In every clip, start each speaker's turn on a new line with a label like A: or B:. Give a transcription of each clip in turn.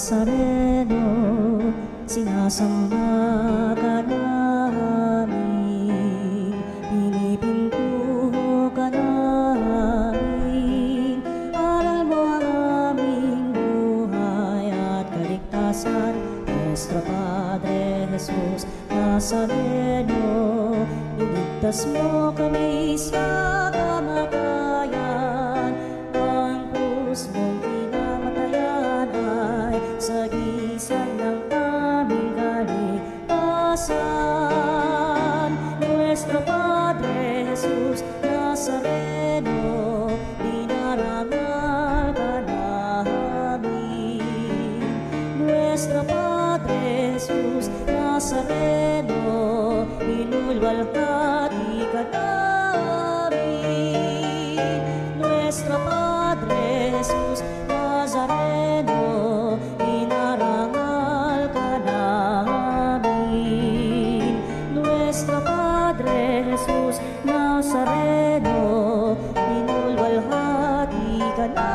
A: Nazareno, sinasamba ka namin, pinipintuho ka namin, aral mo ang aming buhay at kaligtasan. Nuestro Padre Jesus Nazareno, iligtas mo kami sa kamatayan, ang krus mong pinamatayan ay sagisag ng aming kaligtasan. Nuestro Padre Jesus Nazareno, dinarangal ka namin. Nuestro Padre Jesus Nazareno, inulwalhati ka namin. Nuestro Padre Jesus Nazareno, inarangal ka namin. Nuestro Padre Jesus Nazareno, inulwalhati ka namin.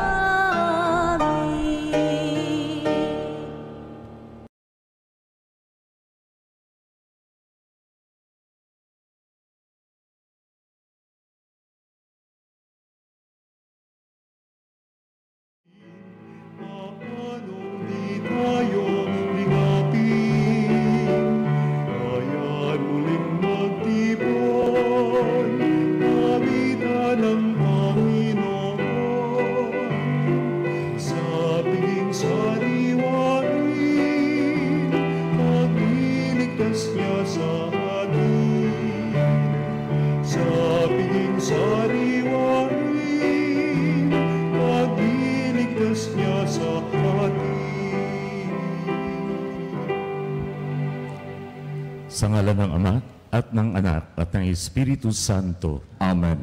B: Sa ngalan ng Ama at ng Anak at ng Espiritu Santo.
C: Amen.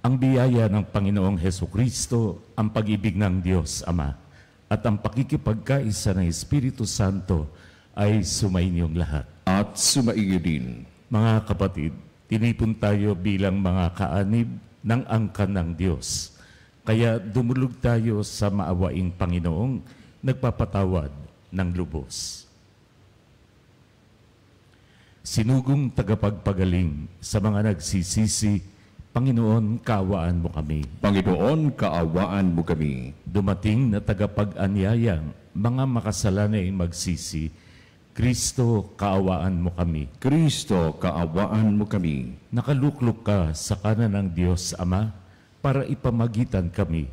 B: Ang biyaya ng Panginoong Hesukristo, ang pag-ibig ng Diyos Ama, at ang pakikipagkaisa ng Espiritu Santo ay sumainyong lahat.
C: At sumaiyo din.
B: Mga kapatid, tinipon tayo bilang mga kaanib ng angkan ng Diyos. Kaya dumulog tayo sa maawaing Panginoong nagpapatawad ng lubos. Sinugong tagapagpagaling sa mga nagsisisi, Panginoon, kaawaan mo kami.
C: Panginoon, kaawaan mo kami.
B: Dumating na tagapag-anyayang mga makasalanay magsisi, Kristo, kaawaan mo kami.
C: Kristo, kaawaan mo kami.
B: Nakaluklok ka sa kanan ng Diyos Ama para ipamagitan kami.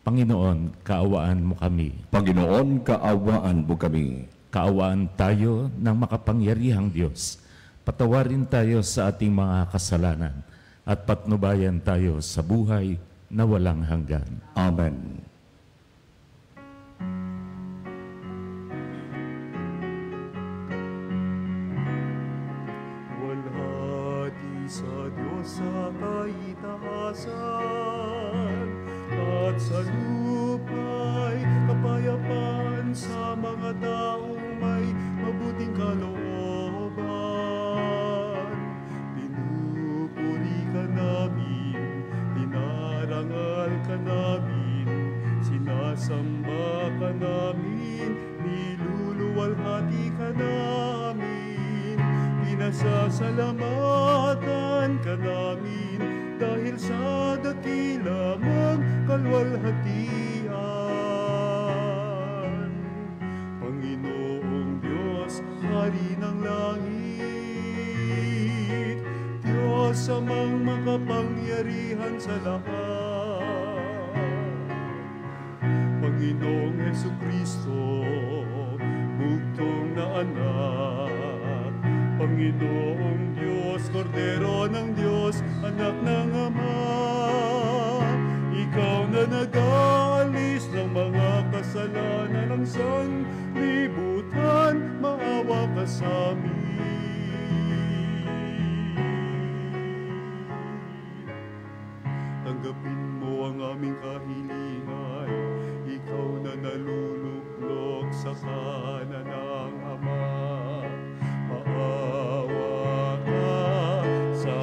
B: Panginoon, kaawaan mo kami.
C: Panginoon, kaawaan mo kami.
B: Kaawaan tayo ng makapangyarihang Diyos. Patawarin tayo sa ating mga kasalanan at patnubayan tayo sa buhay na walang hanggan.
C: Amen.
D: Walhati sa Diyos sa kaitaasan at sa lupa'y kapayapaan sa mga taong may mabuting kalooban. Pinupuri ka namin, dinarangal ka namin, sinasamba ka namin, niluluwalhati ka namin, pinasasalamatan ka namin dahil sa dakila mong kalwalhatian. Panginoong Diyos, Hari ng langit, Diyos amang makapangyarihan sa lahat. Panginoong Hesukristo, bugtong na anak, Panginoong Diyos, Kordero ng Diyos, anak ng Ama, ikaw na nag-aalis ng mga kasalanan ng sanlibutan, maawa ka sa amin. Tanggapin mo ang aming kahilingan, ikaw na naluluklok sa kanan ng Ama. Maawa ka sa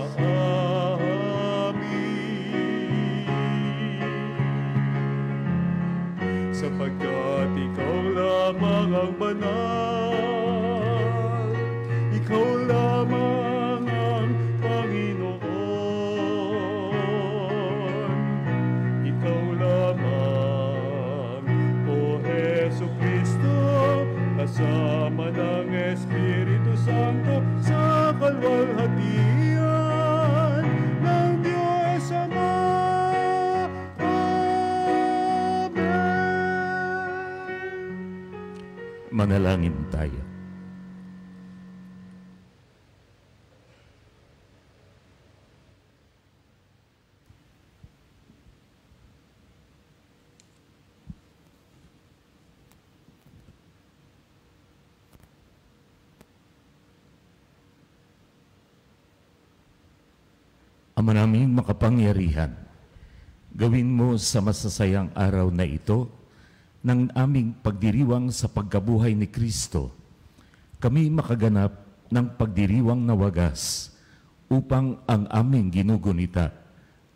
D: amin, sapagkat ikaw lamang ang banal. Ikaw lamang ang Panginoon. Ikaw lamang, O Jesucristo, kasama ng Espiritu Santo sa kalwalhatian ng Diyos Ama.
B: Manalangin tayo. Ama naming makapangyarihan, gawin mo sa masasayang araw na ito ng aming pagdiriwang sa pagkabuhay ni Kristo, kami makaganap ng pagdiriwang na wagas upang ang aming ginugunita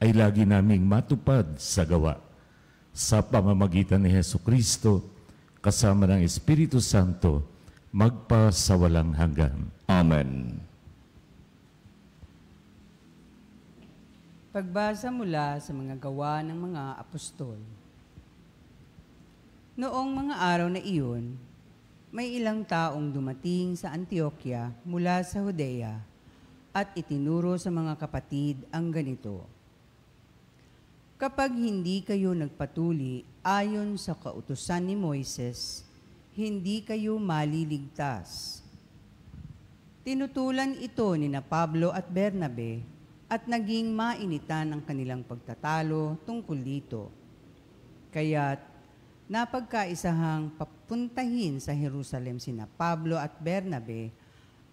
B: ay lagi naming matupad sa gawa. Sa pamamagitan ni Jesucristo, kasama ng Espiritu Santo, magpa sa walang hanggan.
C: Amen.
E: Pagbasa mula sa mga gawa ng mga apostol. Noong mga araw na iyon, may ilang taong dumating sa Antioquia mula sa Judea at itinuro sa mga kapatid ang ganito: kapag hindi kayo nagpatuli ayon sa kautusan ni Moises, hindi kayo maliligtas. Tinutulan ito ni na Pablo at Bernabe at naging mainitan ang kanilang pagtatalo tungkol dito. Kaya't napagkaisahang papuntahin sa Jerusalem sina Pablo at Bernabe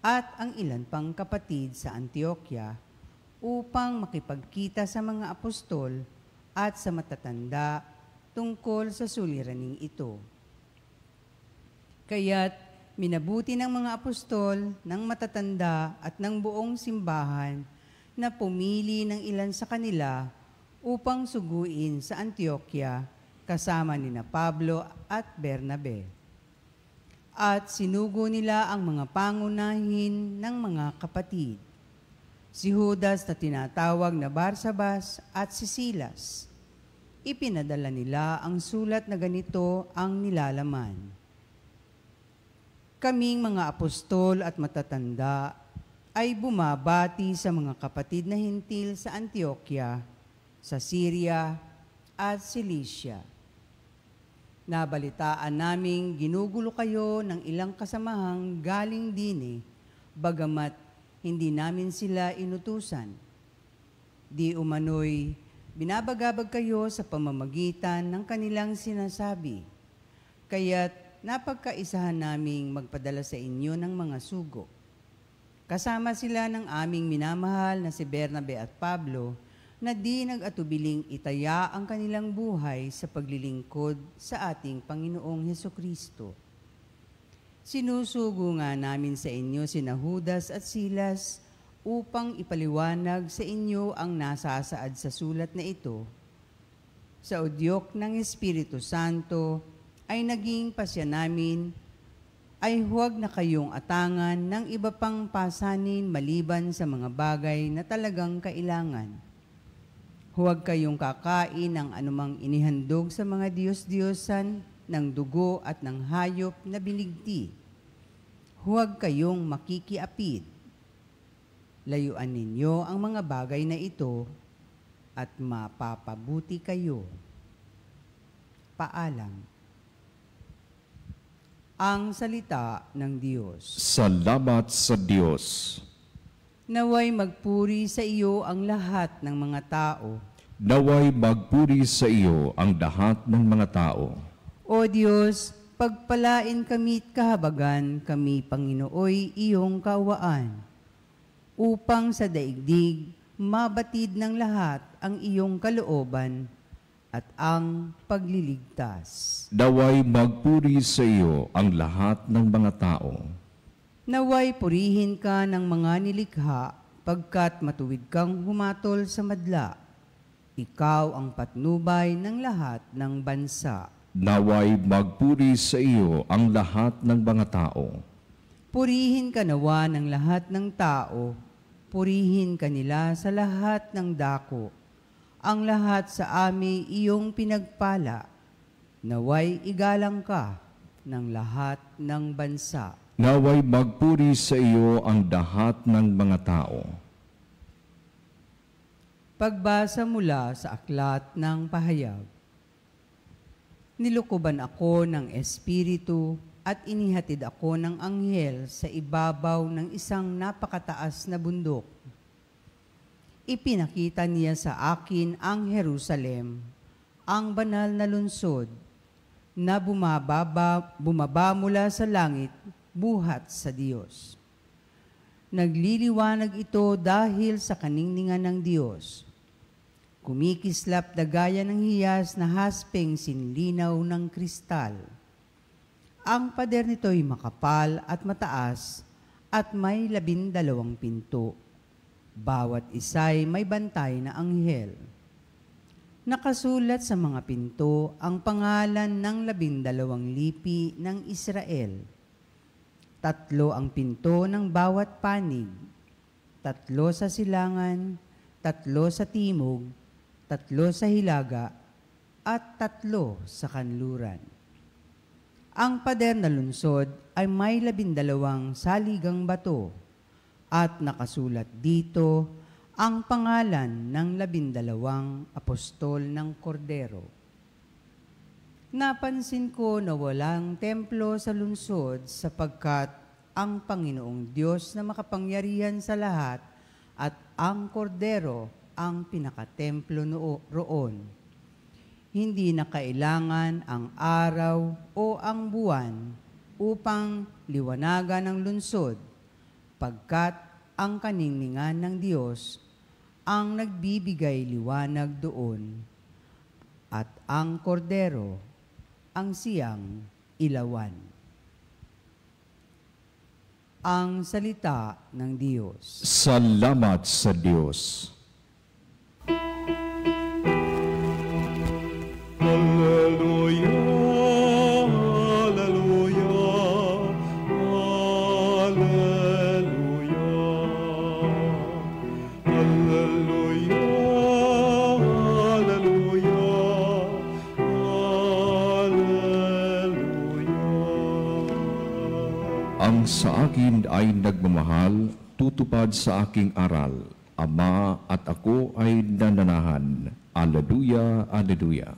E: at ang ilan pang kapatid sa Antioquia upang makipagkita sa mga apostol at sa matatanda tungkol sa suliraning ito. Kaya't minabuti ng mga apostol, ng matatanda at ng buong simbahan na pumili ng ilan sa kanila upang suguin sa Antioquia kasama ni na Pablo at Bernabe. At sinugo nila ang mga pangunahin ng mga kapatid, si Judas na tinatawag na Barsabas at si Silas. Ipinadala nila ang sulat na ganito ang nilalaman: kaming mga apostol at matatanda ay bumabati sa mga kapatid na hintil sa Antioquia, sa Syria at Cilicia. Nabalitaan naming ginugulo kayo ng ilang kasamahang galing dini, bagamat hindi namin sila inutusan. Di umano'y binabagabag kayo sa pamamagitan ng kanilang sinasabi, kaya't napagkaisahan naming magpadala sa inyo ng mga sugo. Kasama sila ng aming minamahal na si Bernabe at Pablo na di nag-atubiling itaya ang kanilang buhay sa paglilingkod sa ating Panginoong Hesukristo. Sinusugo nga namin sa inyo sina Judas at Silas upang ipaliwanag sa inyo ang nasasaad sa sulat na ito. Sa udyok ng Espiritu Santo ay naging pasya namin ay huwag na kayong atangan ng iba pang pasanin maliban sa mga bagay na talagang kailangan. Huwag kayong kakain ng anumang inihandog sa mga Diyos-Diyosan ng dugo at ng hayop na biligti. Huwag kayong makikiapid. Layuan ninyo ang mga bagay na ito at mapapabuti kayo. Paalam. Ang salita ng Diyos.
C: Salamat sa Diyos.
E: Naway magpuri sa iyo ang lahat ng mga tao.
C: Naway magpuri sa iyo ang lahat ng mga tao.
E: O Diyos, pagpalain kami't kahabagan kami, Panginooy, iyong kaawaan, upang sa daigdig mabatid ng lahat ang iyong kalooban at ang pagliligtas.
C: Naway magpuri sa iyo ang lahat ng mga tao.
E: Naway purihin ka ng mga nilikha, pagkat matuwid kang humatol sa madla. Ikaw ang patnubay ng lahat ng bansa.
C: Naway magpuri sa iyo ang lahat ng mga tao.
E: Purihin ka nawa ng lahat ng tao, purihin ka nila sa lahat ng dako. Ang lahat sa amin iyong pinagpala, naway igalang ka ng lahat ng bansa.
C: Naway magpuri sa iyo ang lahat ng mga tao.
E: Pagbasa mula sa aklat ng pahayag. Nilukuban ako ng Espiritu at inihatid ako ng anghel sa ibabaw ng isang napakataas na bundok. Ipinakita niya sa akin ang Jerusalem, ang banal na lungsod, na bumaba mula sa langit, buhat sa Diyos. Nagliliwanag ito dahil sa kaningningan ng Diyos. Kumikislap na gaya ng hiyas na haspeng sinlinaw ng kristal. Ang pader nito'y makapal at mataas at may 12 pinto. Bawat isa'y may bantay na anghel. Nakasulat sa mga pinto ang pangalan ng 12 lipi ng Israel. 3 ang pinto ng bawat panig, 3 sa silangan, 3 sa timog, 3 sa hilaga, at 3 sa kanluran. Ang pader na lungsod ay may 12 saligang bato at nakasulat dito ang pangalan ng 12 apostol ng Kordero. Napansin ko na walang templo sa lungsod sapagkat ang Panginoong Diyos na makapangyarihan sa lahat at ang Kordero ang pinakatemplo roon. Hindi na kailangan ang araw o ang buwan upang liwanagan ang lungsod, pagkat ang kaningningan ng Diyos ang nagbibigay liwanag doon, at ang Kordero ang siyang ilawan. Ang salita ng Diyos.
C: Salamat sa Diyos.
D: Hallelujah, hallelujah, hallelujah. Hallelujah, hallelujah, hallelujah.
C: Ang sa akin ay nagmamahal, tutupad sa aking aral. Ama at ako ay nananahan. Alleluia, alleluia.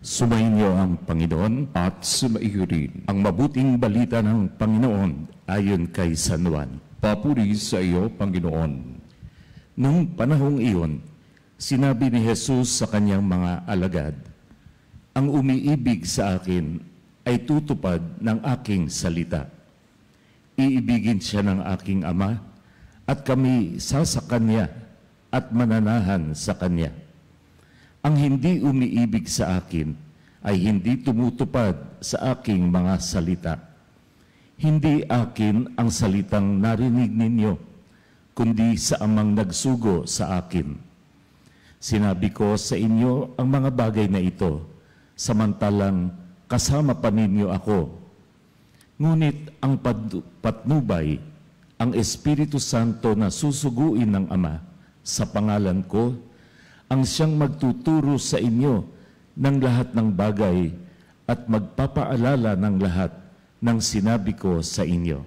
B: Sumainyo ang Panginoon.
C: At sumaiyo rin.
B: Ang mabuting balita ng Panginoon ayon kay San Juan.
C: Papuri sa iyo, Panginoon.
B: Nung panahong iyon, sinabi ni Jesus sa kanyang mga alagad, "Ang umiibig sa akin ay tutupad ng aking salita. Iibigin siya ng aking Ama, at kami sasakan niya at mananahan sa kanya. Ang hindi umiibig sa akin ay hindi tumutupad sa aking mga salita. Hindi akin ang salitang narinig ninyo, kundi sa Amang nagsugo sa akin. Sinabi ko sa inyo ang mga bagay na ito, samantalang kasama pa ninyo ako. Ngunit ang patnubay, ang Espiritu Santo na susuguin ng Ama sa pangalan ko, ang siyang magtuturo sa inyo ng lahat ng bagay at magpapaalala ng lahat ng sinabi ko sa inyo.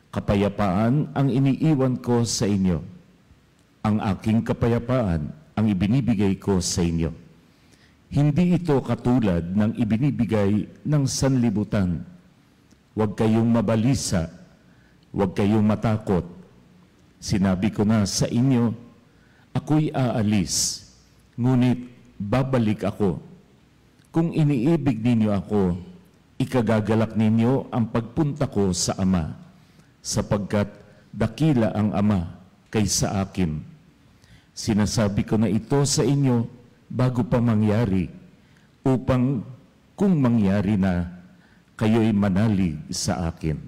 B: Kapayapaan ang iniiwan ko sa inyo. Ang aking kapayapaan ang ibinibigay ko sa inyo. Hindi ito katulad ng ibinibigay ng sanlibutan. Huwag kayong mabalisa, huwag kayong matakot. Sinabi ko na sa inyo, ako'y aalis, ngunit babalik ako. Kung iniibig ninyo ako, ikagagalak ninyo ang pagpunta ko sa Ama, sapagkat dakila ang Ama kaysa akin. Sinasabi ko na ito sa inyo bago pa mangyari, upang kung mangyari na, kayo'y manalig sa akin."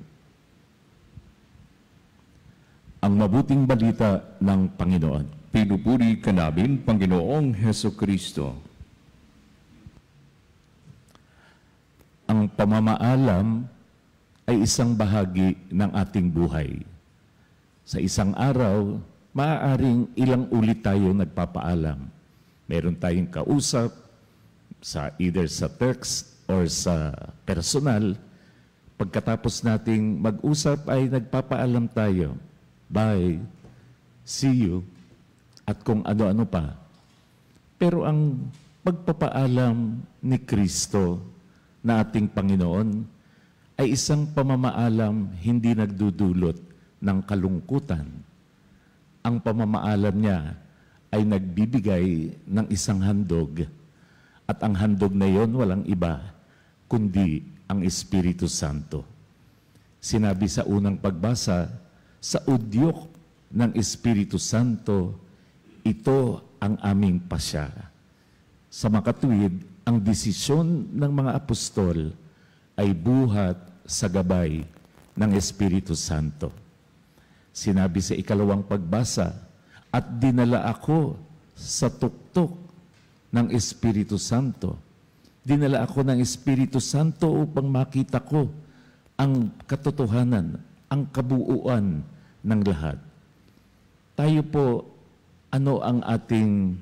B: Ang mabuting balita ng Panginoon.
C: Pinupuri ka namin, Panginoong Hesukristo.
B: ang pamamaalam ay isang bahagi ng ating buhay. Sa isang araw, maaaring ilang ulit tayo nagpapaalam. Meron tayong kausap, either sa text or sa personal. Pagkatapos nating mag-usap ay nagpapaalam tayo. Bye, see you, at kung ano-ano pa. Pero ang pagpapaalam ni Kristo na ating Panginoon ay isang pamamaalam hindi nagdudulot ng kalungkutan. Ang pamamaalam niya ay nagbibigay ng isang handog. At ang handog na yon walang iba, kundi ang Espiritu Santo. Sinabi sa unang pagbasa, sa udyok ng Espiritu Santo, ito ang aming pasya. Sa makatuwid, ang desisyon ng mga apostol ay buhat sa gabay ng Espiritu Santo. Sinabi sa ikalawang pagbasa, at dinala ako sa tuktok ng Espiritu Santo. Dinala ako ng Espiritu Santo upang makita ko ang katotohanan, ang kabuuan ng lahat. Tayo po, ano ang ating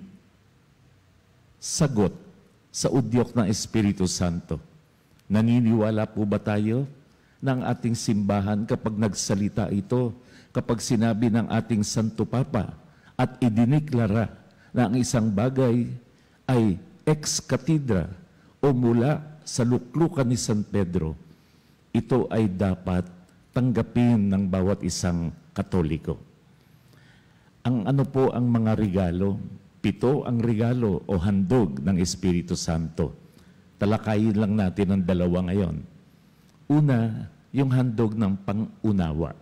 B: sagot sa udyok ng Espiritu Santo? Naniniwala po ba tayo ng ating simbahan kapag nagsalita ito, kapag sinabi ng ating Santo Papa at idiniklara na ang isang bagay ay ex cathedra o mula sa luklukan ni San Pedro, ito ay dapat tanggapin ng bawat isang Katoliko. Ang ano po ang mga regalo? 7 ang regalo o handog ng Espiritu Santo. Talakayin lang natin ang 2 ngayon. Una, yung handog ng pang-unawa.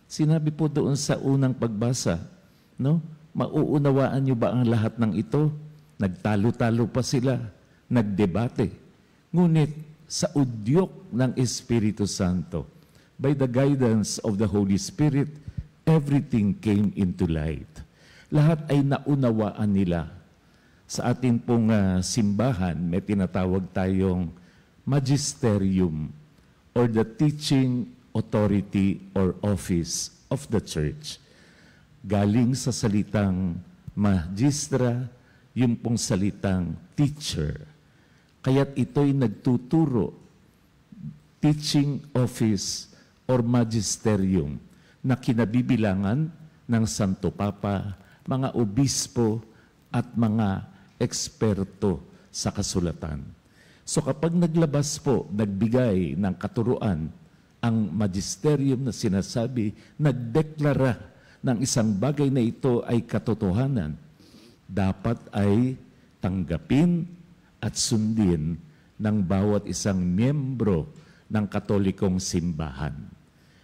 B: Sinabi po doon sa unang pagbasa, no? Mauunawaan niyo ba ang lahat ng ito? Nagtalo-talo pa sila, nagdebate. Ngunit sa udyok ng Espiritu Santo, by the guidance of the Holy Spirit, everything came into light. Lahat ay naunawaan nila. Sa atin pong simbahan, may tinatawag tayong magisterium or the teaching authority or office of the church. Galing sa salitang magistra, yung pong salitang teacher. Kaya't ito'y nagtuturo, teaching office or magisterium na kinabibilangan ng Santo Papa, mga obispo at mga eksperto sa kasulatan. So kapag naglabas po, nagbigay ng katuruan, ang magisterium na sinasabi, nagdeklara ng isang bagay na ito ay katotohanan, dapat ay tanggapin at sundin ng bawat isang miyembro ng Katolikong simbahan.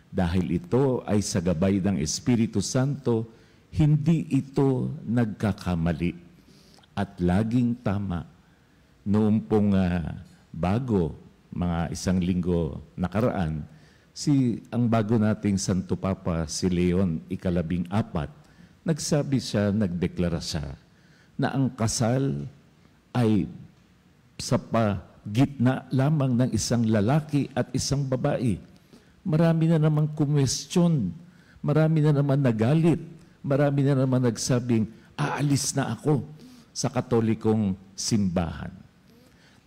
B: Dahil ito ay sa gabay ng Espiritu Santo, hindi ito nagkakamali at laging tama. Noong pong bago, mga 1 linggo nakaraan, ang bago nating Santo Papa, si Leon ika-14, nagsabi siya, nagdeklara siya, na ang kasal ay sa gitna lamang ng isang lalaki at isang babae. Marami na naman kumwestiyon, marami na naman nagalit, marami na naman nagsabing, aalis na ako sa Katolikong simbahan.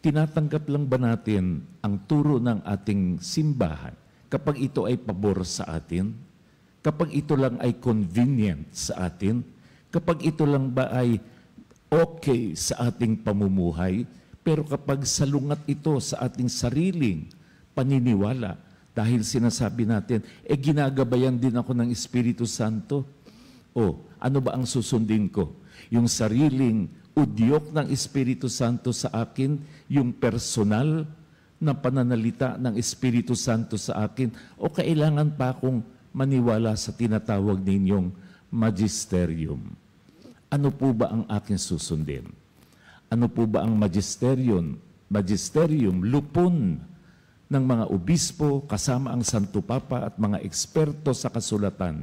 B: Tinatanggap lang ba natin ang turo ng ating simbahan kapag ito ay pabor sa atin? Kapag ito lang ay convenient sa atin? Kapag ito lang ba ay okay sa ating pamumuhay? Pero kapag salungat ito sa ating sariling paniniwala, dahil sinasabi natin, ginagabayan din ako ng Espiritu Santo. O, ano ba ang susundin ko? Yung sariling udyok ng Espiritu Santo sa akin, yung personal na pananalita ng Espiritu Santo sa akin, o kailangan pa akong maniwala sa tinatawag ninyong magisterium? Ano po ba ang aking susundin? Ano po ba ang magisterium? Magisterium, lupon ng mga obispo kasama ang Santo Papa at mga eksperto sa kasulatan.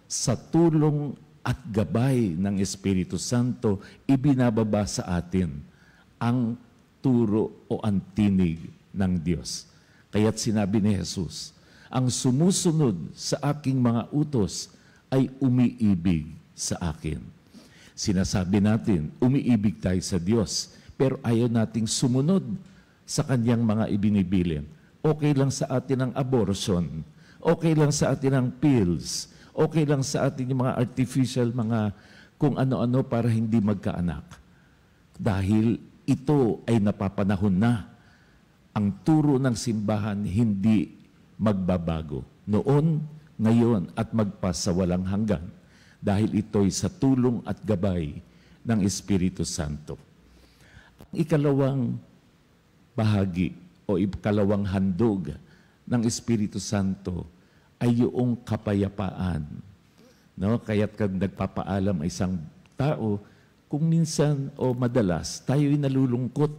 B: Sa tulong at gabay ng Espiritu Santo, ibinababa sa atin ang turo o ang tinig ng Diyos. Kaya't sinabi ni Jesus, ang sumusunod sa aking mga utos ay umiibig sa akin. Sinasabi natin, umiibig tayo sa Diyos, pero ayaw nating sumunod sa kanyang mga ibinibilin. Okay lang sa atin ang abortion, okay lang sa atin ang pills, okay lang sa atin yung mga artificial, mga kung ano-ano para hindi magkaanak. Dahil ito ay napapanahon na. Ang turo ng simbahan hindi magbabago. Noon, ngayon, at magpasawalang hanggan. Dahil ito'y sa tulong at gabay ng Espiritu Santo. Ang ikalawang bahagi o ikalawang handog ng Espiritu Santo ay yung kapayapaan. No? Kaya't kag nagpapaalam ay isang tao, kung minsan o madalas tayo'y nalulungkot,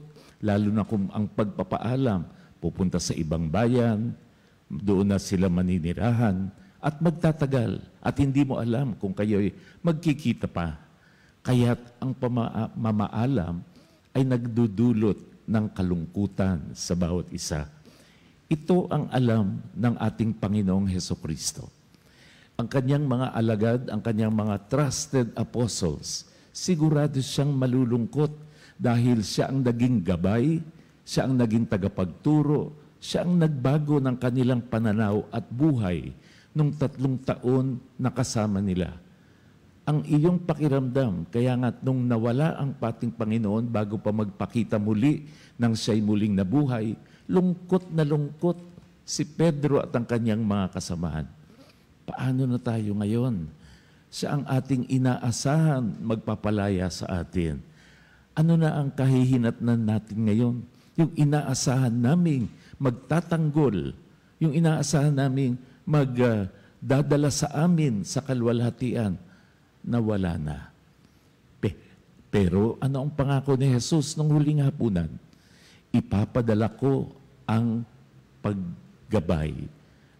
B: lalo na kung ang pagpapaalam pupunta sa ibang bayan, doon na sila maninirahan, at magtatagal, at hindi mo alam kung kayo'y magkikita pa. Kaya't ang mamaalam ay nagdudulot ng kalungkutan sa bawat isa. Ito ang alam ng ating Panginoong Hesukristo. Ang kanyang mga alagad, ang kanyang mga trusted apostles, sigurado siyang malulungkot dahil siya ang naging gabay, siya ang naging tagapagturo, siya ang nagbago ng kanilang pananaw at buhay nung 3 taon na kasama nila. Ang iyong pakiramdam, kaya nga nung nawala ang pating Panginoon bago pa magpakita muli nang siya'y muling nabuhay, lungkot na lungkot si Pedro at ang kanyang mga kasamahan. Paano na tayo ngayon? Siya ang ating inaasahan magpapalaya sa atin. Ano na ang kahihinatnan natin ngayon? Yung inaasahan naming magtatanggol, yung inaasahan naming magdadala sa amin sa kalwalhatian, na wala na. Pero ano ang pangako ni Jesus nung huling hapunan? Ipapadala ko ang paggabay,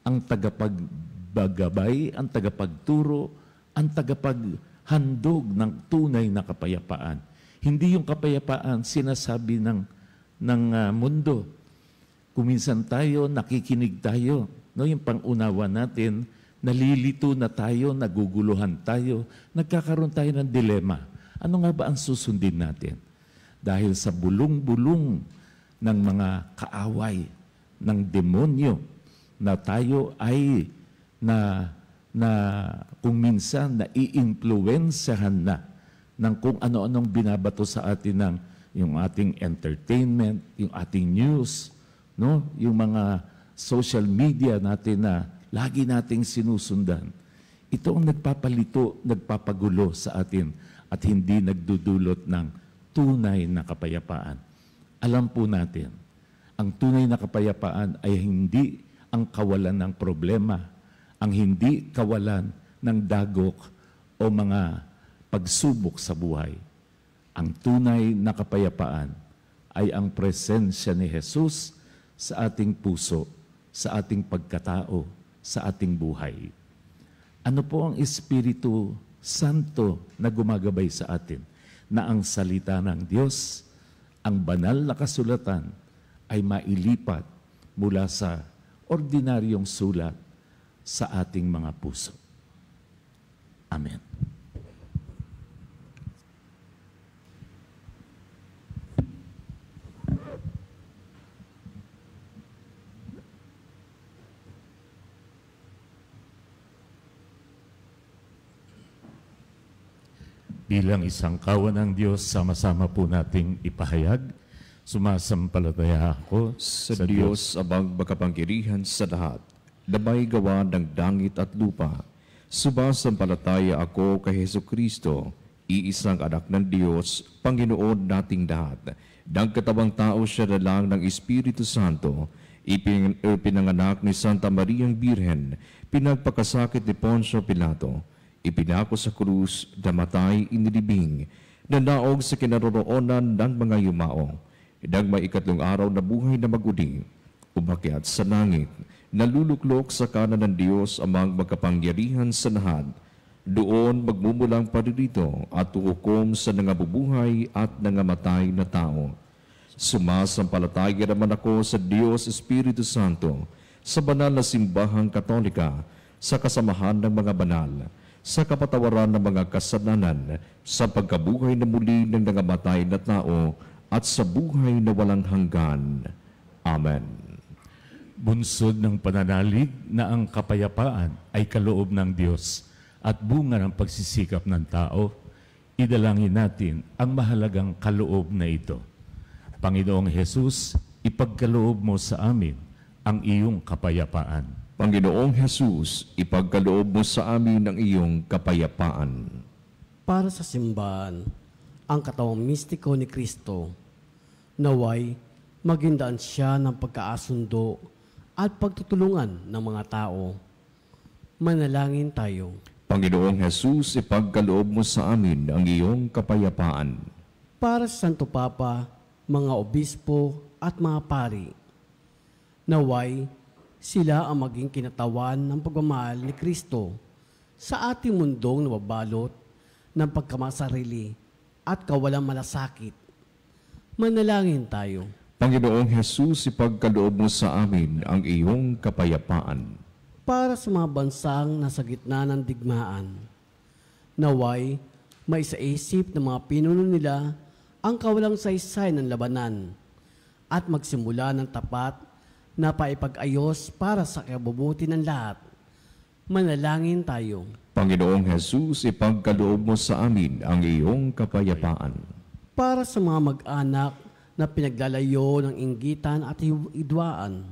B: ang tagapaggabay, ang tagapagturo, ang tagapaghandog ng tunay na kapayapaan. Hindi yung kapayapaan sinasabi ng mundo. Kuminsan tayo, nakikinig tayo, no, yung pangunawa natin, nalilito na tayo, naguguluhan tayo, nagkakaroon tayo ng dilema. Ano nga ba ang susundin natin? Dahil sa bulong-bulong ng mga kaaway, ng demonyo, na tayo ay na kung minsan nai-influensyahan na ng kung ano-anong binabato sa atin ng yung ating entertainment, yung ating news, no? Yung mga social media natin na lagi nating sinusundan. Ito ang nagpapalito, nagpapagulo sa atin at hindi nagdudulot ng tunay na kapayapaan. Alam po natin, ang tunay na kapayapaan ay hindi ang kawalan ng problema, ang hindi kawalan ng dagok o mga pagsubok sa buhay. Ang tunay na kapayapaan ay ang presensya ni Jesus sa ating puso, sa ating pagkatao, sa ating buhay. Ano po ang Espiritu Santo na gumagabay sa atin? Na ang salita ng Diyos, ang banal na kasulatan, ay mailipat mula sa ordinaryong sulat sa ating mga puso. Amen. Bilang isang kawan ng Diyos, sama-sama po nating ipahayag. Sumasampalataya ako
C: Sa Diyos abang makapangyarihan sa lahat, na may gawa ng langit at lupa. Sumasampalataya ako kay Hesukristo, iisang anak ng Diyos, Panginoon nating lahat. Ng katawang tao siya na lang ng Espiritu Santo, ipinanganak ni Santa Mariang Birhen, pinagpakasakit ni Poncio Pilato, ipinako sa krus, namatay, inilibing, nanaog sa kinaroroonan ng mga yumao. Nang may 3 araw na buhay na maguli, umakyat sa langit, naluluklok sa kanan ng Diyos amang magkapangyarihan sa lahat. Doon magmumulang paririto at hukom sa nangabubuhay at nangamatay na tao. Sumasampalataya naman ako sa Diyos Espiritu Santo, sa banal na simbahang katolika, sa kasamahan ng mga banal, sa kapatawaran ng mga kasalanan, sa pagkabuhay na muli ng nangamatay na tao, at sa buhay na walang hanggan. Amen.
B: Bunsod ng pananalig na ang kapayapaan ay kaloob ng Diyos at bunga ng pagsisikap ng tao, idalangin natin ang mahalagang kaloob na ito. Panginoong Hesus, ipagkaloob mo sa amin ang iyong kapayapaan.
C: Panginoong Hesus, ipagkaloob mo sa amin ang iyong kapayapaan.
F: Para sa simbahan, ang katawang mistiko ni Kristo, naway magindaan siya ng pagkaasundo at pagtutulungan ng mga tao. Manalangin tayo.
C: Panginoong Hesus, ipagkaloob mo sa amin ang iyong kapayapaan.
F: Para sa Santo Papa, mga obispo at mga pari, naway sila ang maging kinatawan ng pagmamahal ni Kristo sa ating mundong nababalot ng pagkamasarili at kawalang malasakit. Manalangin tayo.
C: Panginoong Hesus, ipagkaloob mo sa amin ang iyong kapayapaan.
F: Para sa mga bansang nasa gitna ng digmaan, naway maisaisip ng mga pinuno nila ang kawalang saysay ng labanan at magsimula ng tapat na paipag-ayos para sa kabubuti ng lahat. Manalangin tayo.
C: Panginoong Hesus, ipagkaloob mo sa amin ang iyong kapayapaan.
F: Para sa mga mag-anak na pinaglalayo ng inggitan at hidwaan,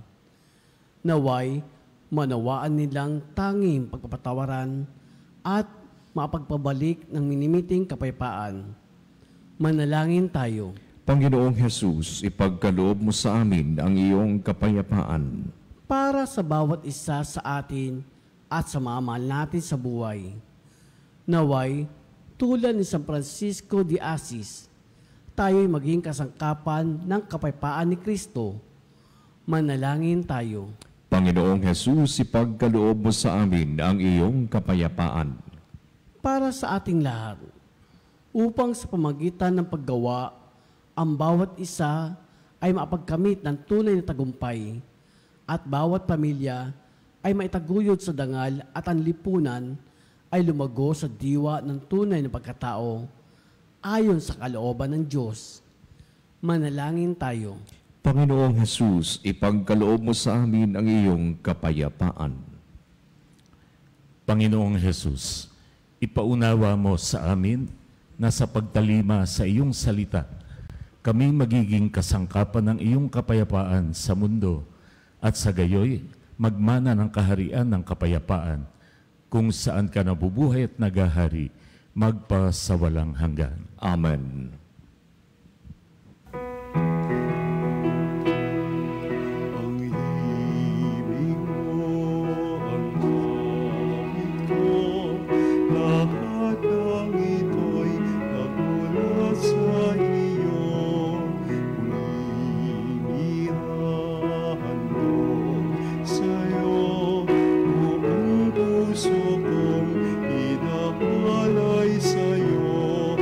F: naway manawaan nilang tanging pagpapatawaran at mapagpabalik ng minimiting kapayapaan. Manalangin tayo.
C: Panginoong Hesus, ipagkaloob mo sa amin ang iyong kapayapaan.
F: Para sa bawat isa sa atin at sa mga mahal natin sa buhay, naway tulad ni San Francisco de Assis, tayo'y maging kasangkapan ng kapayapaan ni Kristo. Manalangin tayo.
C: Panginoong Hesus, ipagkaloob mo sa amin ang iyong kapayapaan.
F: Para sa ating lahat, upang sa pamagitan ng paggawa, ang bawat isa ay mapagkamit ng tunay na tagumpay at bawat pamilya ay maitaguyod sa dangal at ang lipunan ay lumago sa diwa ng tunay na pagkatao ayon sa kalooban ng Diyos. Manalangin tayo.
C: Panginoong Hesus, ipagkaloob mo sa amin ang iyong kapayapaan.
B: Panginoong Hesus, ipaunawa mo sa amin na sa pagtalima sa iyong salita, kami magiging kasangkapan ng iyong kapayapaan sa mundo at sa gayoy magmana ng kaharian ng kapayapaan kung saan ka nabubuhay at nagahari magpasawalang hanggan.
C: Amen.
D: Ang ibig mo, ang kapit ko, lahat ng ito'y nagmula sa iyo. Uminirahan mo sa'yo, buong puso kong inahalay sa'yo.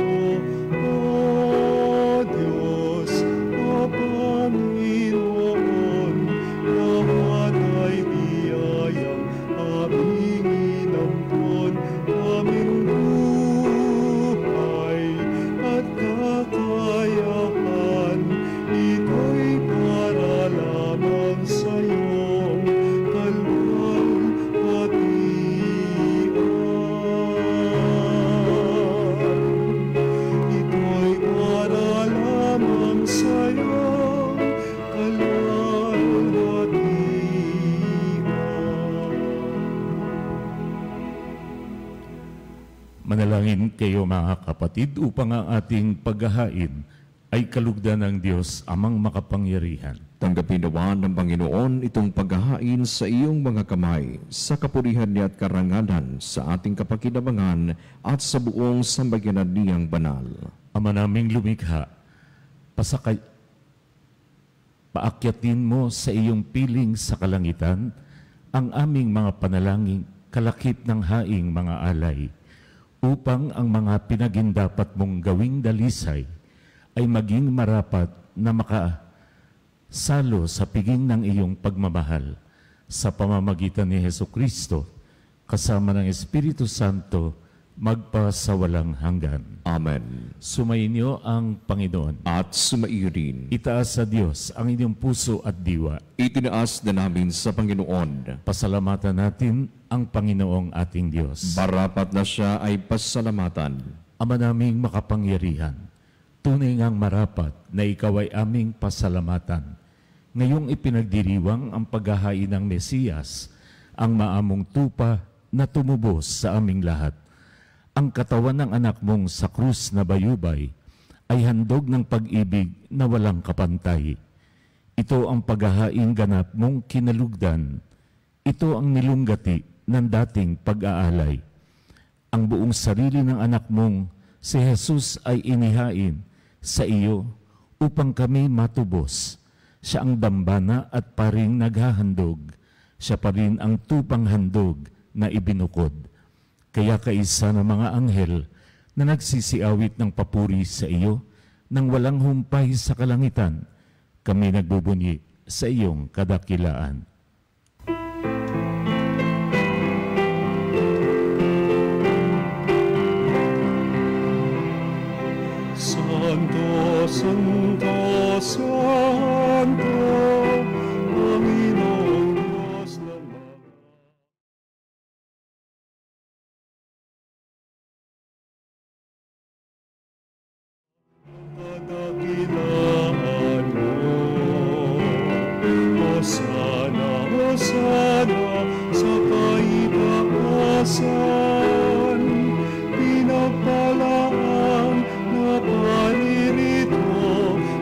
D: O Diyos, O Panginoon, lahat ay biyayang aming inampon, aming buhay at kakayahan. Ito'y para lamang sa'yong kalwalhatian. Ito'y para lamang sa'yong kalwalhatian.
B: Manalangin kayo mga kapatid upang ang ating paghahain ay kalugdan ng Diyos amang makapangyarihan.
C: Tanggapin nawa ng Panginoon itong paghahain sa iyong mga kamay, sa kapurihan niya at karangalan, sa ating kapakinabangan at sa buong sambayanan niyang banal.
B: Ama naming lumikha, paakyatin mo sa iyong piling sa kalangitan ang aming mga panalangin kalakip ng haing mga alay, upang ang mga pinagindapat mong gawing dalisay ay maging marapat na makasalo sa piging ng iyong pagmamahal sa pamamagitan ni Hesukristo, kasama ng Espiritu Santo, magpasawalang hanggan.
C: Amen.
B: Sumainyo ang Panginoon.
C: At sumaiyo rin.
B: Itaas sa Diyos ang inyong puso at diwa.
C: Itinaas na namin sa Panginoon.
B: Pasalamatan natin ang Panginoong ating Diyos.
C: Marapat na siya ay pasalamatan.
B: Ama naming makapangyarihan, tunay ngang marapat na ikaw ay aming pasalamatan. Ngayong ipinagdiriwang ang paghahain ng Mesiyas, ang maamong tupa na tumubos sa aming lahat. Ang katawan ng anak mong sa krus na bayubay ay handog ng pag-ibig na walang kapantay. Ito ang paghahain ganap mong kinalugdan. Ito ang nilunggati ng dating pag-aalay. Ang buong sarili ng anak mong si Jesus ay inihain sa iyo upang kami matubos. Siya ang dambana at paring naghahandog. Siya pa rin ang tupang handog na ibinukod. Kaya kaisa ng mga anghel na nagsisiawit ng papuri sa iyo, nang walang humpay sa kalangitan, kami nagbubunyi sa iyong kadakilaan.
D: Santo, Santo, Santo, Panginoong Diyos ng mga kadakilaan mo. Hosana, Hosana, sa kaitaasan, pinagpalaan na paririto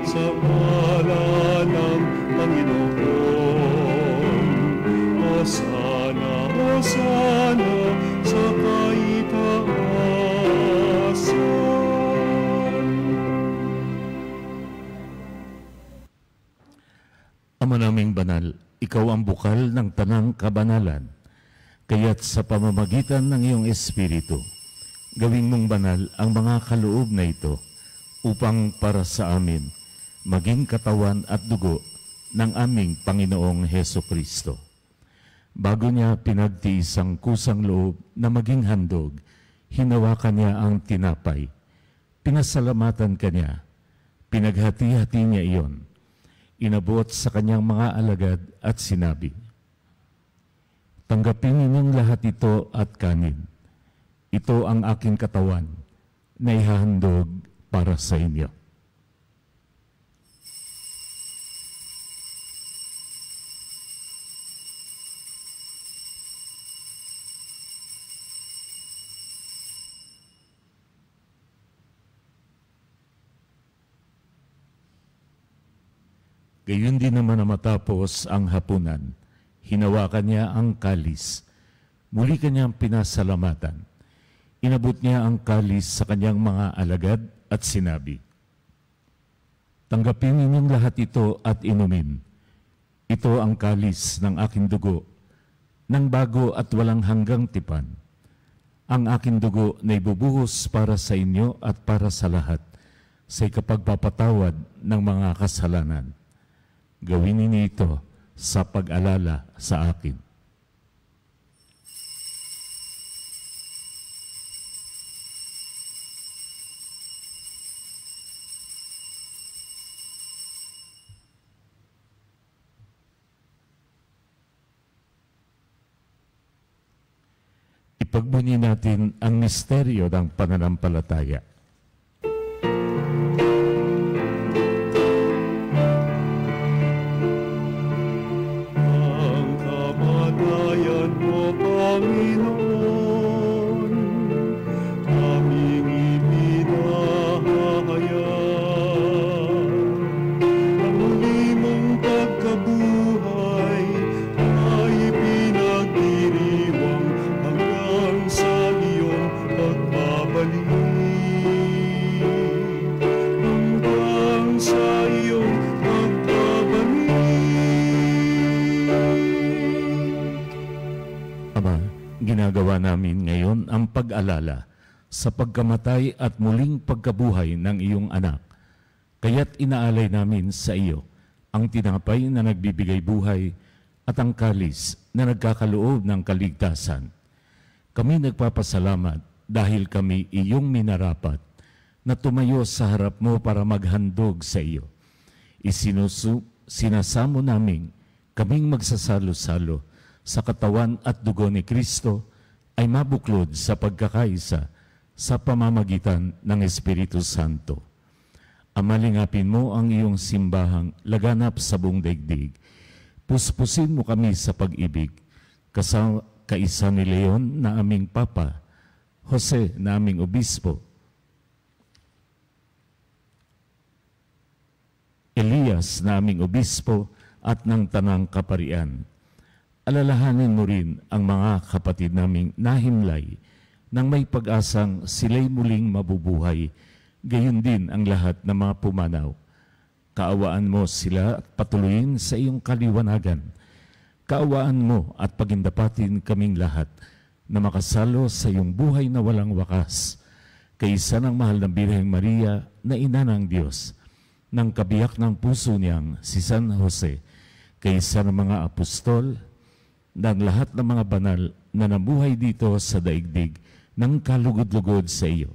D: sa ngalan ng Panginoon. Hosana, Hosana, sa kaitaasan.
B: Ama naming banal, ikaw ang bukal ng tanang kabanalan, kaya't sa pamamagitan ng iyong Espiritu, gawing mong banal ang mga kaloob na ito upang para sa amin maging katawan at dugo ng aming Panginoong Hesukristo. Bago niya pinagtiis ang kusang loob na maging handog, hinawakan niya ang tinapay. Pinasalamatan kanya, pinaghati-hati niya iyon. Inabot sa kanyang mga alagad at sinabi, "Tanggapin ninyong lahat ito at kanin. Ito ang aking katawan na ihahandog para sa inyo." Gayon din naman na matapos ang hapunan, hinawakan niya ang kalis. Muli kanyang pinasalamatan. Inabot niya ang kalis sa kanyang mga alagad at sinabi, "Tanggapin ninyong lahat ito at inumin. Ito ang kalis ng aking dugo, ng bago at walang hanggang tipan. Ang aking dugo na ibubuhos para sa inyo at para sa lahat, sa ikapagpapatawad ng mga kasalanan. Gawin ninyo ito sa pag-alala sa akin." Ipagbunyi natin ang misteryo ng pananampalataya.
D: Ang kamatayan mo, Panginoon, aming ipinahayag. Ang muli mong pagkabuhay ay pinagdiriwang hanggang sa iyong pagbabalik. Hanggang sa iyong pagbabalik.
B: Ama, ginagawa namin ngayon ang pag-alala sa pagkamatay at muling pagkabuhay ng iyong anak. Kaya't inaalay namin sa iyo ang tinapay na nagbibigay buhay at ang kalis na nagkakaloob ng kaligtasan. Kami nagpapasalamat dahil kami iyong minarapat na tumayo sa harap mo para maghandog sa iyo. Sinasamo namin kaming magsasalo-salo sa katawan at dugo ni Kristo ay mabuklod sa pagkakaisa sa pamamagitan ng Espiritu Santo. Amalingapin mo ang iyong simbahang laganap sa buong daigdig. Puspusin mo kami sa pag-ibig, kaisa ni Leon na aming Papa, Jose na aming Obispo, Elias na aming Obispo at ng Tanang Kaparian. Alalahanin mo rin ang mga kapatid naming nahimlay nang may pag-asang sila'y muling mabubuhay, gayon din ang lahat ng mga pumanaw. Kaawaan mo sila at patuloyin sa iyong kaliwanagan. Kaawaan mo at pagindapatin kaming lahat na makasalo sa iyong buhay na walang wakas, kaysa ng mahal na Birheng Maria na ina ng Diyos, ng kabiyak ng puso niyang si San Jose, kaysa ng mga apostol, ng lahat ng mga banal na nabuhay dito sa daigdig ng kalugod-lugod sa iyo.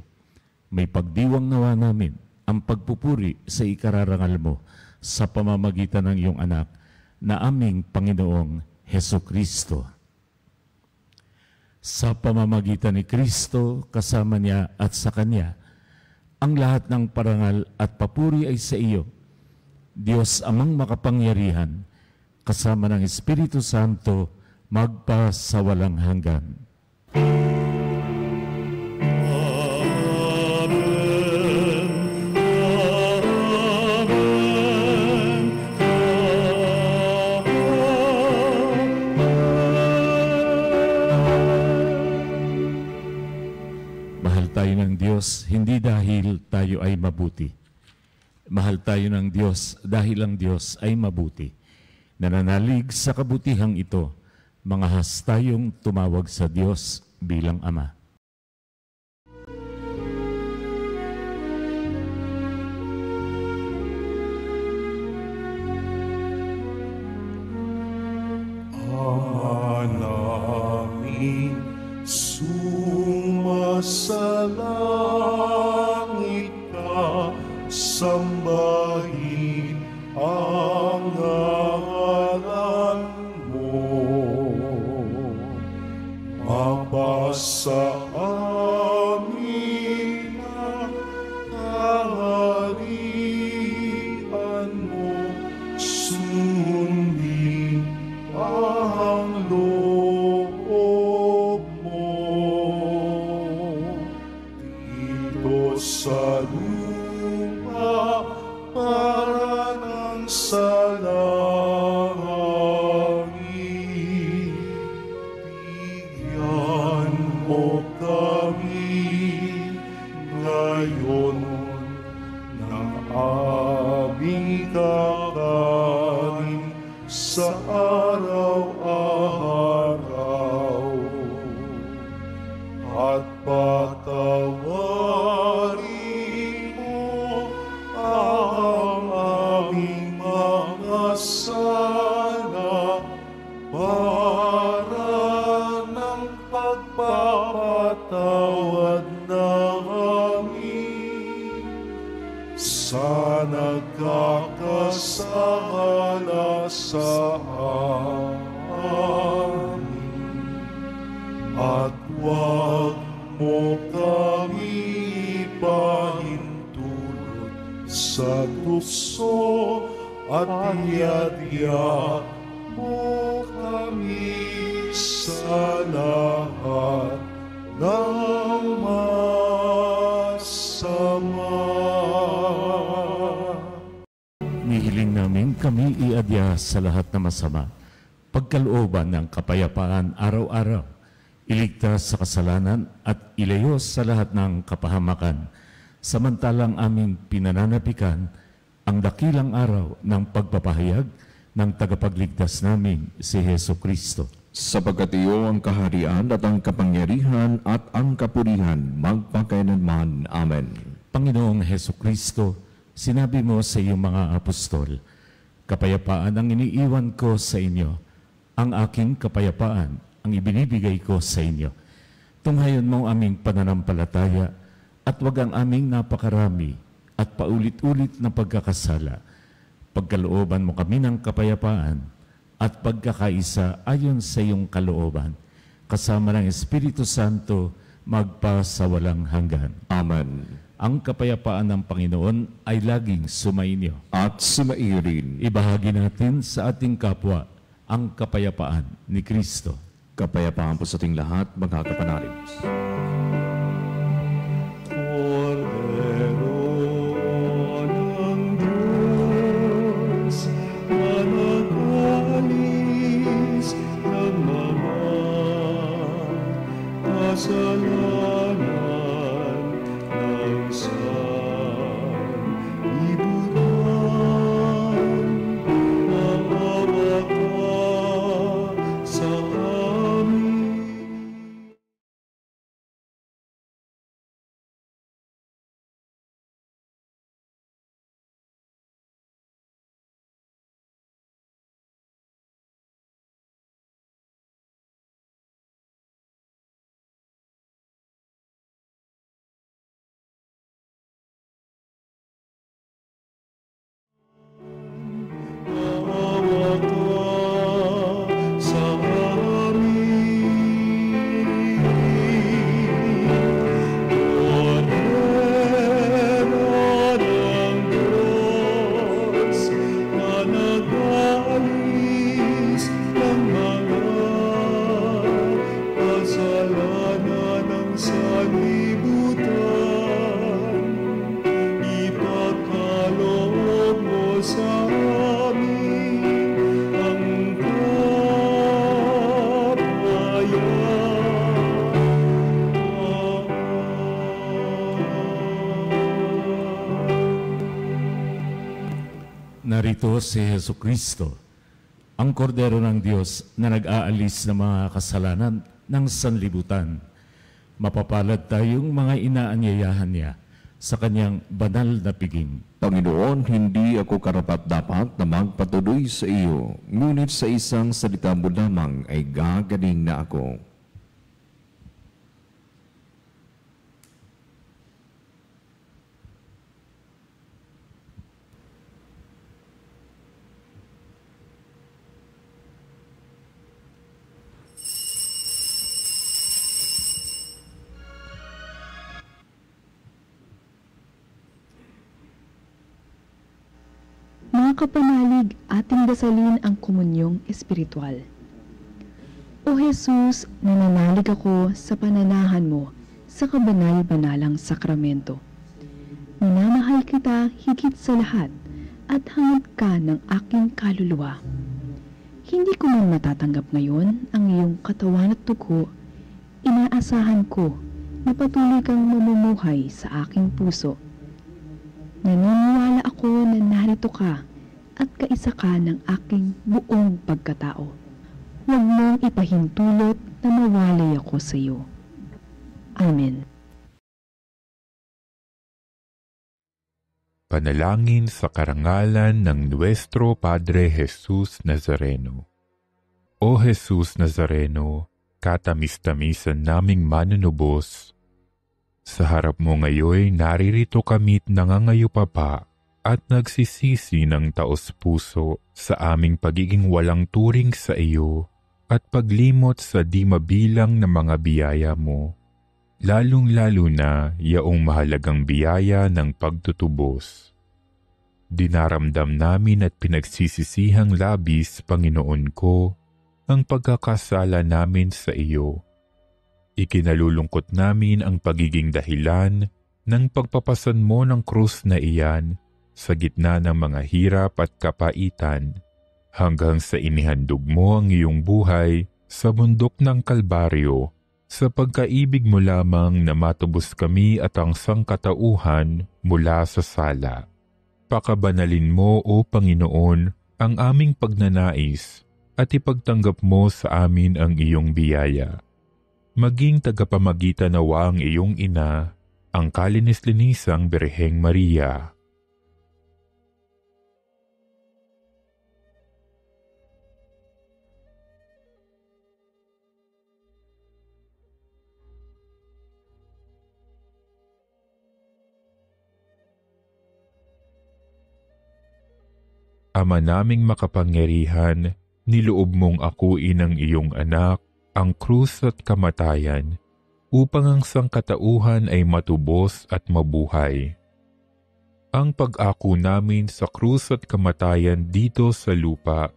B: May pagdiwang nawa namin ang pagpupuri sa ikararangal mo sa pamamagitan ng iyong anak na aming Panginoong Hesukristo. Sa pamamagitan ni Kristo, kasama niya at sa Kanya, ang lahat ng parangal at papuri ay sa iyo, Diyos Amang makapangyarihan, kasama ng Espiritu Santo, magpa sa walang hanggan. Mahal tayo ng Diyos, hindi dahil tayo ay mabuti. Mahal tayo ng Diyos dahil ang Diyos ay mabuti. Nananalig sa kabutihang ito, mga hastayong tumawag sa Diyos bilang Ama.
D: Ama namin, sumasalangit ka, sambahin ang ngalan mo. Mapasa amin ang kaharian mo, sundin ang loob mo. Dito sa lupa para ng sa langit, bigyan mo kami ngayon ng aming kakanin sa araw-araw, at patawarin mo ang aming mga sala para ng pagpapatawad namin sa nagkakasala sa amin. At huwag mo kami ipahintulot sa tukso, at iadya mo kami sa lahat ng masama.
B: Nihiling namin kami iadya sa lahat na masama, pagkalooban ng kapayapaan araw-araw, iligtas sa kasalanan at ilayo sa lahat ng kapahamakan, samantalang aming pinananapikan ang dakilang araw ng pagpapahayag ng tagapagligtas namin, si Hesukristo.
C: Sapagkat iyo ang kaharian at ang kapangyarihan at ang kapurihan magpakailanman. Amen.
B: Panginoong Hesukristo, Sinabi mo sa iyong mga apostol, kapayapaan ang iniiwan ko sa inyo. Ang aking kapayapaan ang ibinibigay ko sa inyo. Tunghayon mo aming pananampalataya at wag ang aming napakarami at paulit-ulit na pagkakasala. Pagkalooban mo kami ng kapayapaan at pagkakaisa ayon sa iyong kalooban, kasama ng Espiritu Santo, magpa sa walang hanggan.
C: Amen.
B: Ang kapayapaan ng Panginoon ay laging sumainyo.
C: At sumaiyo rin.
B: Ibahagi natin sa ating kapwa ang kapayapaan ni Kristo.
C: Kapayapaan po sa ating lahat, mga kapanalig.
D: Cordero ng Diyos, na nag-alis ng mga kasalanan ng sanlibutan, maawa ka sa amin. Maawa ka sa amin. Cordero ng Diyos, na nag-alis ng mga kasalanan ng sanlibutan, ipagkaloob mo sa amin ang kapayapaan.
B: Narito si Hesu Kristo, ang kordero ng Diyos na nag-aalis ng mga kasalanan ng sanlibutan. Mapapalad tayong mga inaanyayahan niya sa kanyang banal na piging.
C: Panginoon, hindi ako karapat-dapat na magpatuloy sa iyo, ngunit sa isang salita mo lamang ay gagaling na ako.
G: Mga kapanalig, ating dasalin ang komunyong espiritual. O Jesus, nananalig ako sa pananahan mo sa kabanal-banalang sakramento. Minamahal kita higit sa lahat at hangad ka ng aking kaluluwa. Hindi ko man matatanggap ngayon ang iyong katawan at dugo, inaasahan ko na patuloy kang mamumuhay sa aking puso. Naniniwala ako na narito ka at kaisa ka ng aking buong pagkatao. Huwag mong ipahintulot na mawalay ako sa iyo. Amen.
H: Panalangin sa karangalan ng Nuestro Padre Jesus Nazareno. O Jesus Nazareno, katamis-tamisan naming manunubos, sa harap mo ngayoy naririto kami't nangangayupapa at nagsisisi ng taos-puso sa aming pagiging walang turing sa iyo at paglimot sa di mabilang na mga biyaya mo, lalong-lalo na yaong mahalagang biyaya ng pagtutubos. Dinaramdam namin at pinagsisisihang labis, Panginoon ko, ang pagkakasala namin sa iyo. Ikinalulungkot namin ang pagiging dahilan ng pagpapasan mo ng krus na iyan sa gitna ng mga hirap at kapaitan, hanggang sa inihandog mo ang iyong buhay sa bundok ng Kalbaryo, sa pagkaibig mo lamang na matubos kami at ang sangkatauhan mula sa sala. Pakabanalin mo, O Panginoon, ang aming pagnanais at ipagtanggap mo sa amin ang iyong biyaya. Maging tagapamagitan nawa ang iyong ina, ang kalinis-linisang Birheng Maria. Ama naming makapangyarihan, niloob mong akuin ang iyong anak, ang krus at kamatayan, upang ang sangkatauhan ay matubos at mabuhay. Ang pag-ako namin sa krus at kamatayan dito sa lupa,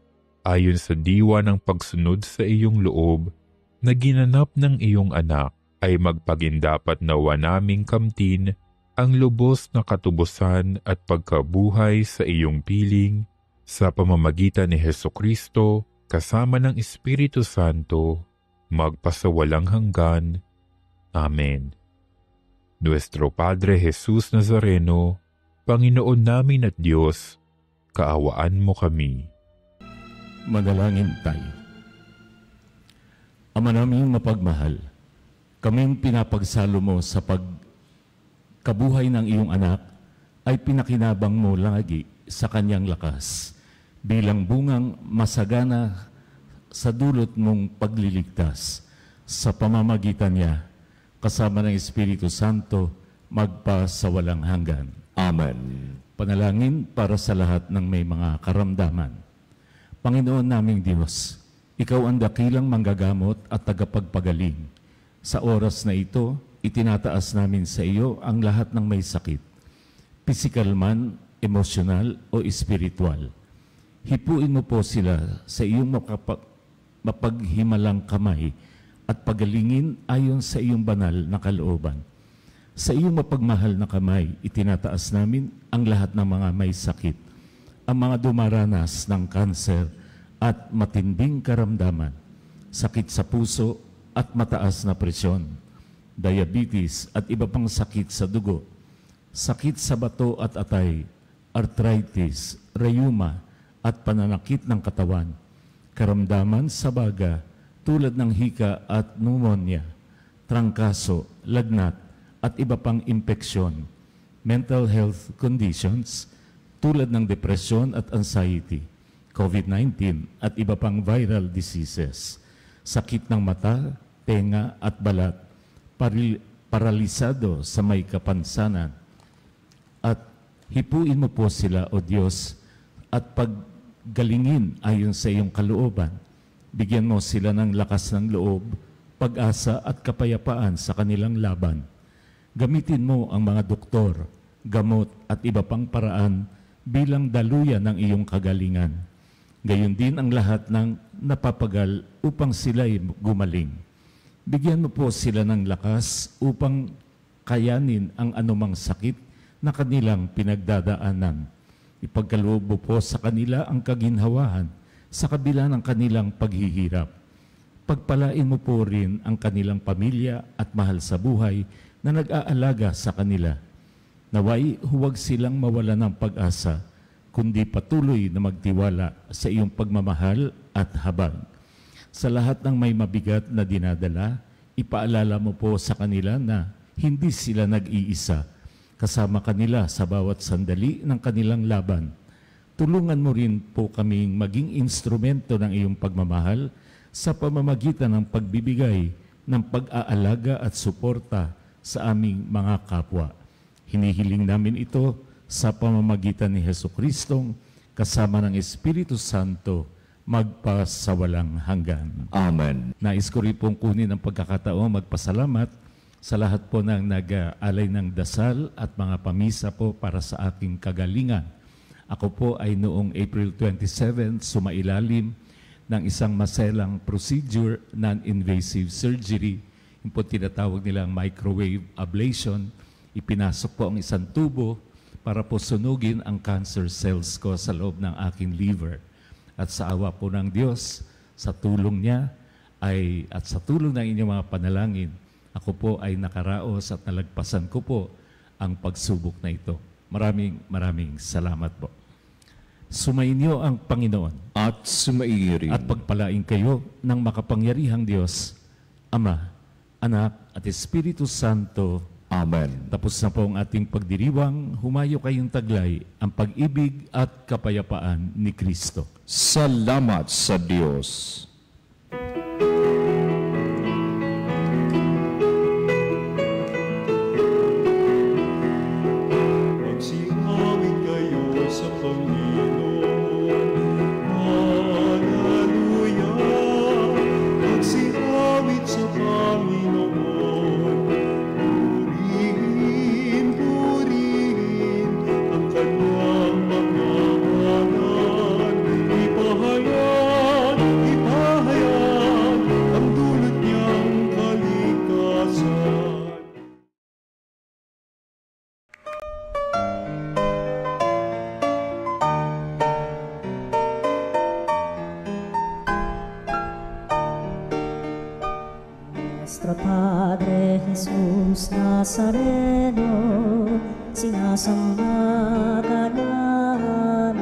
H: ayon sa diwa ng pagsunod sa iyong loob, na ginanap ng iyong anak, ay magpagindapat nawa naming kamtin ang lubos na katubusan at pagkabuhay sa iyong piling, sa pamamagitan ni Hesukristo, kasama ng Espiritu Santo, magpasawalang hanggan. Amen. Nuestro Padre Jesus Nazareno, Panginoon namin at Diyos, kaawaan mo kami.
B: Manalangin tayo. Ama naming mapagmahal, kaming pinapagsalo mo sa pagkabuhay ng iyong anak ay pinakinabang mo lagi sa kanyang lakas bilang bungang masagana sa dulot mong pagliligtas sa pamamagitan niya kasama ng Espiritu Santo magpasawalang hanggan.
C: Amen.
B: Panalangin para sa lahat ng may mga karamdaman. Panginoon naming Diyos, Ikaw ang dakilang manggagamot at tagapagpagaling. Sa oras na ito, itinataas namin sa iyo ang lahat ng may sakit, pisikal man, emosyonal o espiritual. Hipuin mo po sila sa iyong mapaghimalang kamay at pagalingin ayon sa iyong banal na kalooban. Sa iyong mapagmahal na kamay, itinataas namin ang lahat ng mga may sakit, ang mga dumaranas ng kanser at matinding karamdaman, sakit sa puso at mataas na presyon, diabetes at iba pang sakit sa dugo, sakit sa bato at atay, arthritis, rheuma at pananakit ng katawan, karamdaman sa baga tulad ng hika at pneumonia, trangkaso, lagnat at iba pang impeksyon, mental health conditions tulad ng depresyon at anxiety, COVID-19 at iba pang viral diseases, sakit ng mata, tenga at balat, paralisado sa may kapansanan. At hipuin mo po sila, O Diyos, at paggalingin ayon sa iyong kalooban. Bigyan mo sila ng lakas ng loob, pag-asa at kapayapaan sa kanilang laban. Gamitin mo ang mga doktor, gamot at iba pang paraan bilang daluyan ng iyong kagalingan. Gayon din ang lahat ng napapagal upang sila'y gumaling. Bigyan mo po sila ng lakas upang kayanin ang anumang sakit na kanilang pinagdadaanan. Ipagkaloob mo po sa kanila ang kaginhawahan sa kabila ng kanilang paghihirap. Pagpalain mo po rin ang kanilang pamilya at mahal sa buhay na nag-aalaga sa kanila. Naway huwag silang mawala ng pag-asa, kundi patuloy na magtiwala sa iyong pagmamahal at habag. Sa lahat ng may mabigat na dinadala, ipaalala mo po sa kanila na hindi sila nag-iisa, kasama kanila sa bawat sandali ng kanilang laban. Tulungan mo rin po kaming maging instrumento ng iyong pagmamahal sa pamamagitan ng pagbibigay ng pag-aalaga at suporta sa aming mga kapwa. Hinihiling namin ito sa pamamagitan ni Jesucristong kasama ng Espiritu Santo magpasawalang hanggan.
C: Amen.
B: Nais ko rin pong kunin ang pagkakataong magpasalamat sa lahat po ng nag-aalay ng dasal at mga pamisa po para sa aking kagalingan. Ako po ay noong April 27 sumailalim ng isang maselang procedure, non-invasive surgery, yung po tinatawag nilang microwave ablation. Ipinasok po ang isang tubo para po sunugin ang cancer cells ko sa loob ng aking liver. At sa awa po ng Diyos, sa tulong niya at sa tulong ng inyong mga panalangin, ako po ay nakaraos at nalagpasan ko po ang pagsubok na ito. Maraming salamat po. Sumainyo ang Panginoon.
C: At sumairin.
B: At pagpalain kayo ng makapangyarihang Diyos, Ama, Anak at Espiritu Santo.
C: Amen.
B: Tapos na po ang ating pagdiriwang, humayo kayong taglay ang pag-ibig at kapayapaan ni Kristo.
C: Salamat sa Diyos.
D: Magsingawin kayo sa Panginoon.
A: Nuestro Padre Jesus Nazareno, sinasamba ka namin,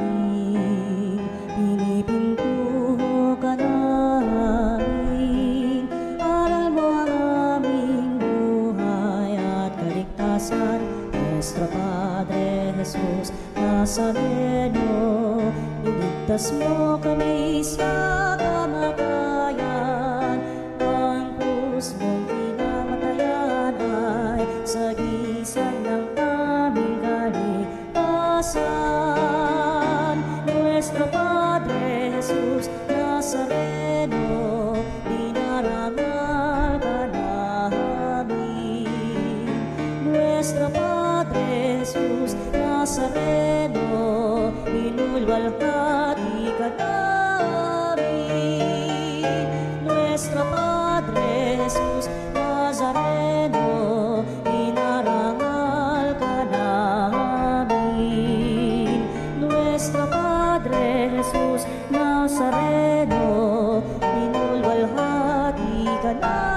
A: pinipintuho ka namin, aral mo ang aming buhay at kaligtasan. Nuestro Padre Jesus Nazareno, iligtas mo kami sa kamatayan, ang krus mong pinamatayan ay sagisag ng aming kaligtasan. Nuestro Padre Jesus Nazareno, dinarangal ka namin. Nuestro Padre Jesus Nazareno, inulwalhati ka namin. Nuestro Padre Jesus Nazareno, inarangal ka namin. Nuestro Padre Jesus Nazareno, inulwalhati ka namin.